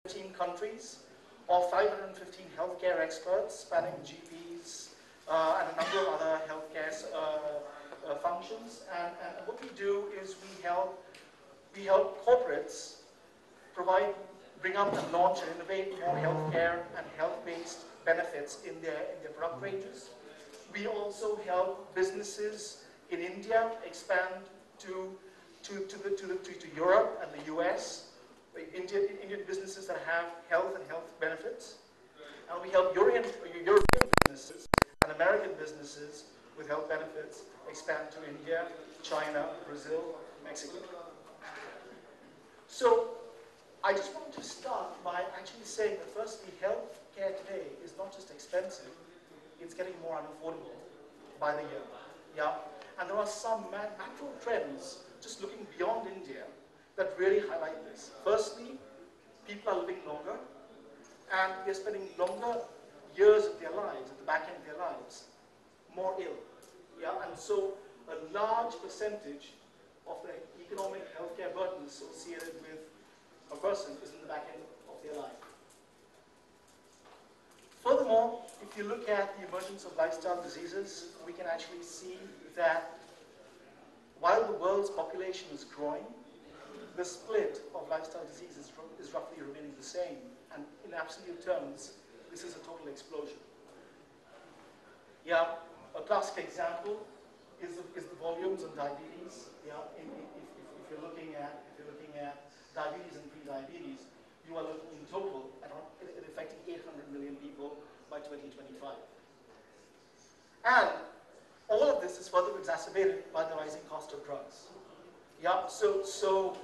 13 countries of 515 healthcare experts spanning GPs and a number of other healthcare functions. And what we do is we help corporates bring up and launch and innovate more healthcare and health-based benefits in their product ranges. We also help businesses in India expand to Europe and the US, Indian businesses that have health and health benefits. And we help European businesses and American businesses with health benefits expand to India, China, Brazil, Mexico. So I just want to start by actually saying that firstly, healthcare today is not just expensive, it's getting more unaffordable by the year. Yeah? And there are some macro trends, just looking beyond India, that really highlight this. Firstly, people are living longer, and they're spending longer years of their lives, at the back end of their lives, more ill. Yeah? And so a large percentage of the economic healthcare burden associated with a person is in the back end of their life. Furthermore, if you look at the emergence of lifestyle diseases, we can actually see that while the world's population is growing, the split of lifestyle diseases is roughly remaining the same. And in absolute terms, this is a total explosion. Yeah, a classic example is the volumes of diabetes. Yeah, if you're looking at diabetes and pre-diabetes, you are looking in total at affecting 800 million people by 2025. And all of this is further exacerbated by the rising cost of drugs. Yeah, so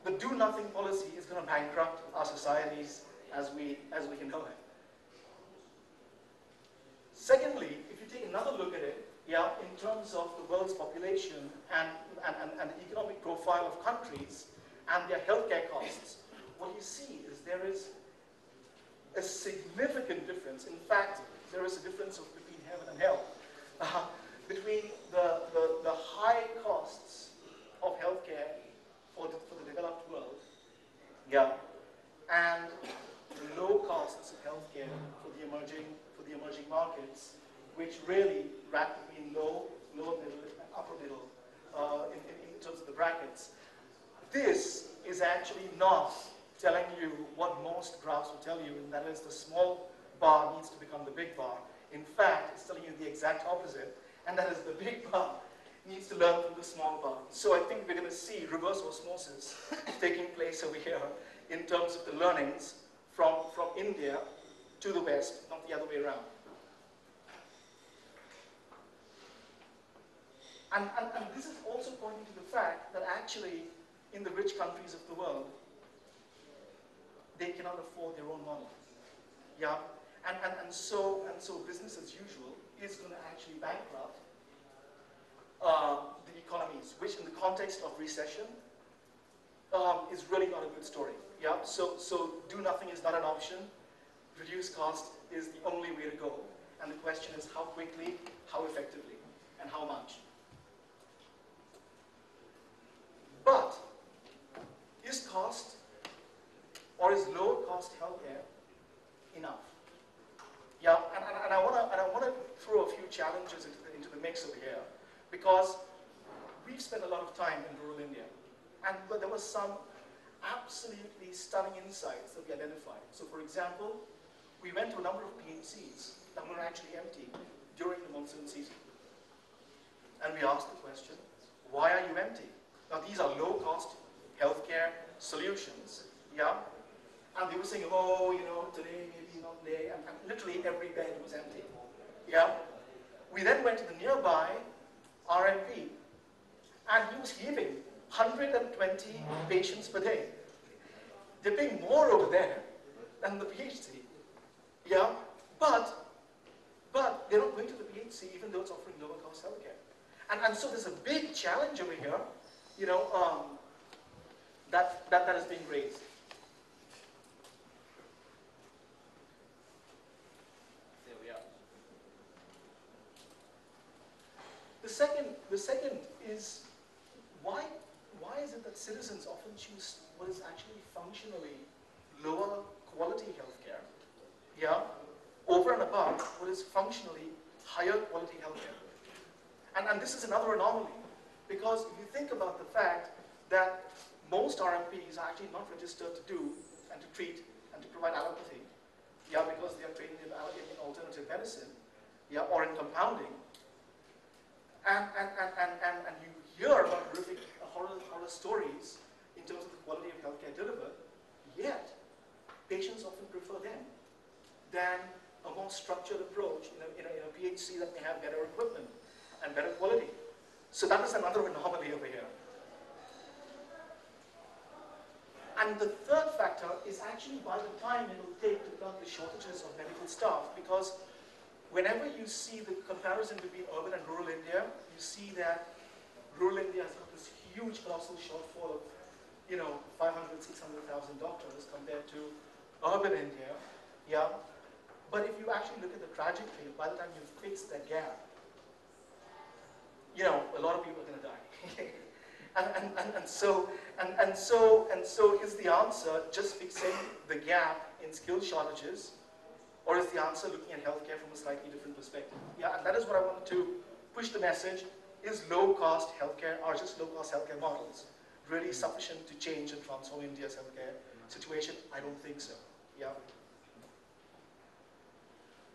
the do-nothing policy is going to bankrupt our societies as we know it. Secondly, if you take another look at it, yeah, in terms of the world's population and the economic profile of countries and their healthcare costs, what you see is there is a significant difference. In fact, there is a difference between heaven and hell. Between the high costs of healthcare for the developed world, yeah, and the low costs of healthcare for the emerging markets, which really rank between low, middle, and upper middle in terms of the brackets. This is actually not telling you what most graphs will tell you, and that is the small bar needs to become the big bar. In fact, it's telling you the exact opposite, and that is the big bar needs to learn from the small bar. So I think we're going to see reverse osmosis taking place over here in terms of the learnings from India to the West, not the other way around. And this is also pointing to the fact that actually in the rich countries of the world, they cannot afford their own model. Yeah? And so business as usual is going to actually bankrupt the economies, which in the context of recession is really not a good story. Yeah? So do nothing is not an option. Reduce cost is the only way to go. And the question is how quickly, how effectively, and how much. But is cost or is low cost healthcare enough? Yeah, and I want to throw a few challenges into the mix over here, because we've spent a lot of time in rural India, and there were some absolutely stunning insights that we identified. So, for example, we went to a number of PHCs that were actually empty during the monsoon season, and we asked the question, why are you empty? Now, these are low-cost healthcare solutions, yeah? And they were saying, oh, you know, today, maybe not today, and literally every bed was empty, yeah? We then went to the nearby RMP, and he was heaving 120 patients per day. They're paying more over there than the PHC, yeah? But they're not going to the PHC even though it's offering lower-cost healthcare. And so there's a big challenge over here, you know, that is being raised. There we are. The second is why is it that citizens often choose what is actually functionally lower is functionally higher quality healthcare. And this is another anomaly, because if you think about the fact that most RMPs are actually not registered to do and to treat and to provide allopathy, yeah, because they are trained in alternative medicine, yeah, or in compounding, and you hear about horrific horror stories in terms of the quality of healthcare delivered, yet patients often prefer them than a more structured approach in a PHC that may have better equipment and better quality. So that is another anomaly over here. And the third factor is actually by the time it will take to plug the shortages of medical staff, because whenever you see the comparison between urban and rural India, you see that rural India has got this huge colossal shortfall of 500,000, 600,000 doctors compared to urban India, yeah. But if you actually look at the trajectory, by the time you fix that gap, a lot of people are going to die. and so is the answer just fixing the gap in skill shortages, or is the answer looking at healthcare from a slightly different perspective? Yeah, and that is what I wanted to push the message. Is low-cost healthcare, or just low-cost healthcare models, really sufficient to change and transform India's healthcare situation? I don't think so. Yeah.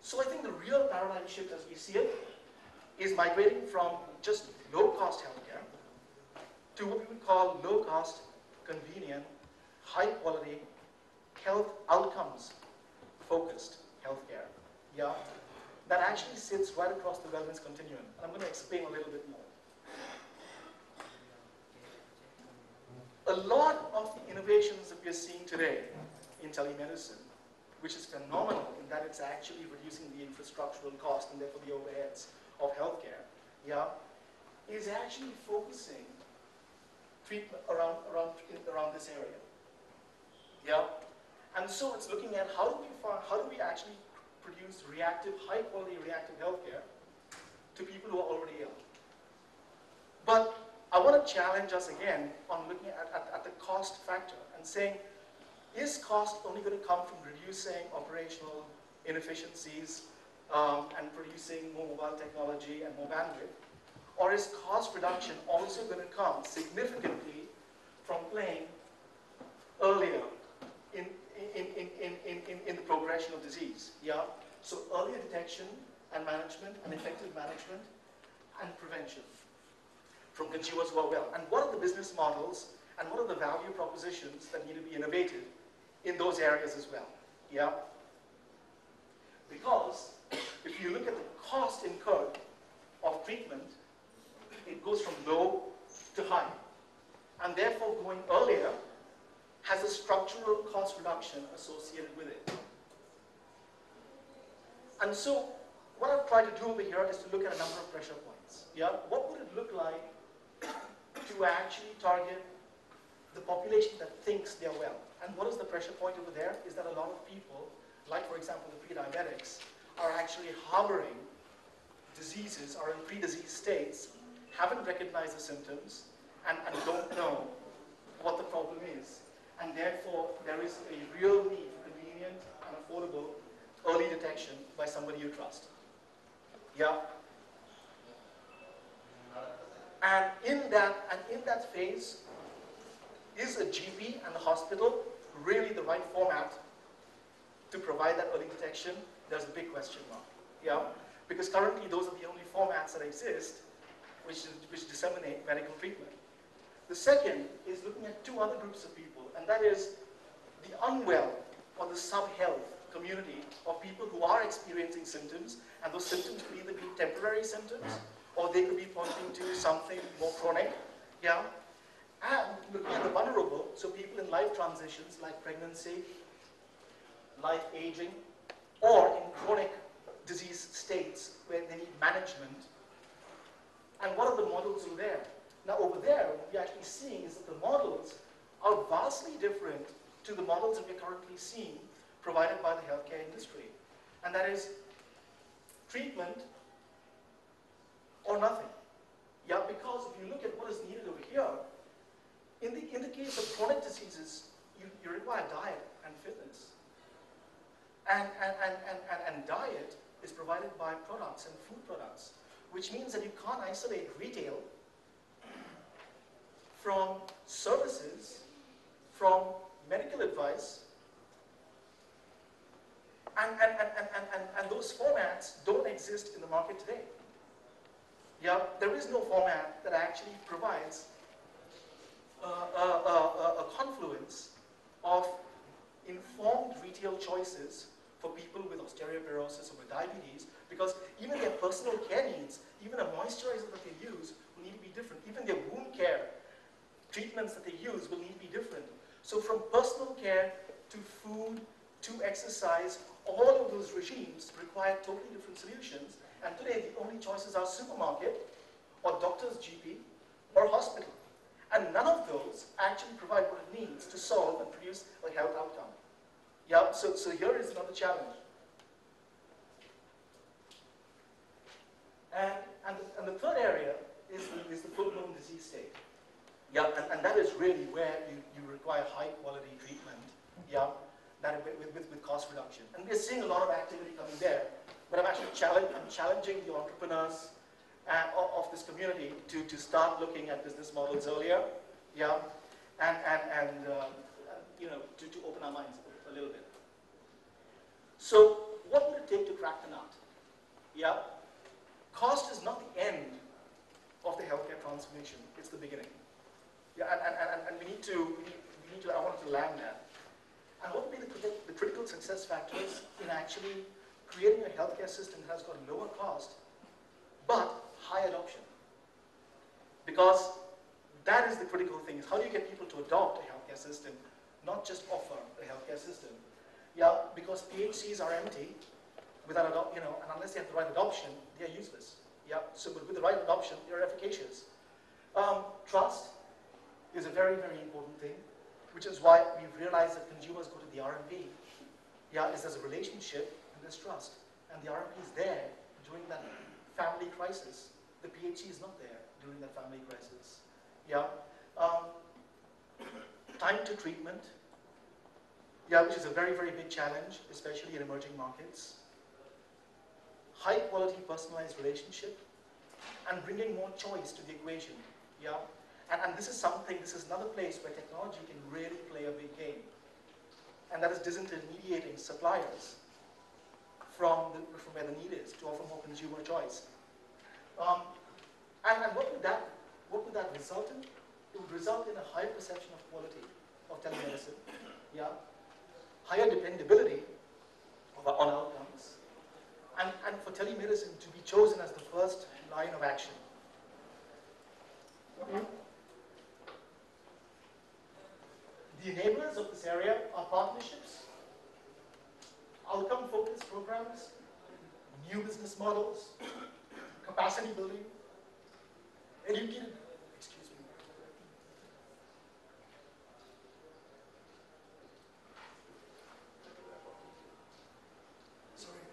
So I think the real paradigm shift as we see it is migrating from just low-cost healthcare to what we would call low-cost, convenient, high-quality, health outcomes-focused healthcare. Yeah, that actually sits right across the wellness continuum. And I'm going to explain a little bit more. A lot of the innovations that we're seeing today in telemedicine, which is phenomenal in that it's actually reducing the infrastructural cost and therefore the overheads of healthcare, yeah, is actually focusing treatment around this area, yeah. And so it's looking at how do we actually produce high-quality reactive healthcare to people who are already ill. But I want to challenge us again on looking at the cost factor and saying, is cost only going to come from reducing operational inefficiencies and producing more mobile technology and more bandwidth? Or is cost reduction also going to come significantly from playing earlier in the progression of disease? Yeah. So earlier detection and management and effective management and prevention from consumers who are well. And what are the business models and what are the value propositions that need to be innovated in those areas as well? Yeah. Because if you look at the cost incurred of treatment, it goes from low to high. And therefore, going earlier has a structural cost reduction associated with it. And so, what I've tried to do over here is to look at a number of pressure points. Yeah? What would it look like to actually target the population that thinks they're well? And what is the pressure point over there? Is that a lot of people, like for example the pre-diabetics, are actually harboring diseases, are in pre-disease states, haven't recognized the symptoms, and don't know what the problem is. And therefore, there is a real need for convenient and affordable early detection by somebody you trust. Yeah. And in that phase, is a GP and a hospital really the right format to provide that early detection? There's a big question mark. Yeah. Because currently, those are the only formats that exist which disseminate medical treatment. The second is looking at two other groups of people, and that is the unwell or the sub-health community of people who are experiencing symptoms, and those symptoms could either be temporary symptoms or they could be pointing to something more chronic, yeah? And looking at the vulnerable, so people in life transitions like pregnancy, life aging, or in chronic disease states where they need management. And what are the models over there? Now over there, what we're actually seeing is that the models are vastly different to the models that we're currently seeing provided by the healthcare industry. And that is treatment or nothing. Yeah, because if you look at what is needed over here, in the case of chronic diseases, you require diet and fitness. And diet is provided by products and food products, which means that you can't isolate retail from services, from medical advice, and those formats don't exist in the market today. Yeah, there is no format that actually provides a confluence of informed retail choices for people with osteoporosis or with diabetes, because even their personal care needs, even a moisturizer that they use will need to be different. Even their wound care treatments that they use will need to be different. So from personal care to food to exercise, all of those regimes require totally different solutions. And today the only choices are supermarket or doctor's GP or hospital. And none of those actually provide what it needs to solve and produce a health outcome. Yeah, so here is another challenge. And the third area is the full-blown disease state. Yeah, and that is really where you require high-quality treatment. Yeah, that with cost reduction. And we're seeing a lot of activity coming there. But I'm challenging the entrepreneurs of this community to start looking at business models earlier. Yeah, and you know, to open our minds a little bit. So, what would it take to crack the nut? Yeah, cost is not the end of the healthcare transformation; it's the beginning. Yeah, and we need to. I wanted to land that. And what would be the critical success factors in actually creating a healthcare system that has got lower cost but high adoption? Because that is the critical thing. Is how do you get people to adopt a healthcare system, not just offer a healthcare system? Yeah, because PHCs are empty without and unless they have the right adoption, they are useless. Yeah, so but with the right adoption, they are efficacious. Trust is a very, very important thing, which is why we've realized that consumers go to the RMP. Yeah, is there's a relationship and there's trust, and the RMP is there during that family crisis. The PHC is not there during that family crisis. Yeah, time to treatment. Yeah, which is a very, very big challenge, especially in emerging markets. High quality personalized relationship, and bringing more choice to the equation. Yeah, and this is another place where technology can really play a big game. And that is disintermediating suppliers from where the need is to offer more consumer choice. And what would that result in? It would result in a higher perception of quality of telemedicine. Yeah, higher dependability on outcomes, and for telemedicine to be chosen as the first line of action. The enablers of this area are partnerships, outcome-focused programs, new business models, capacity building, educated, excuse me. Sorry.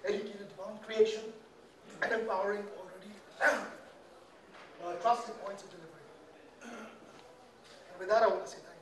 Educated demand creation and empowering already trusted points of delivery. And with that, I want to say thank you.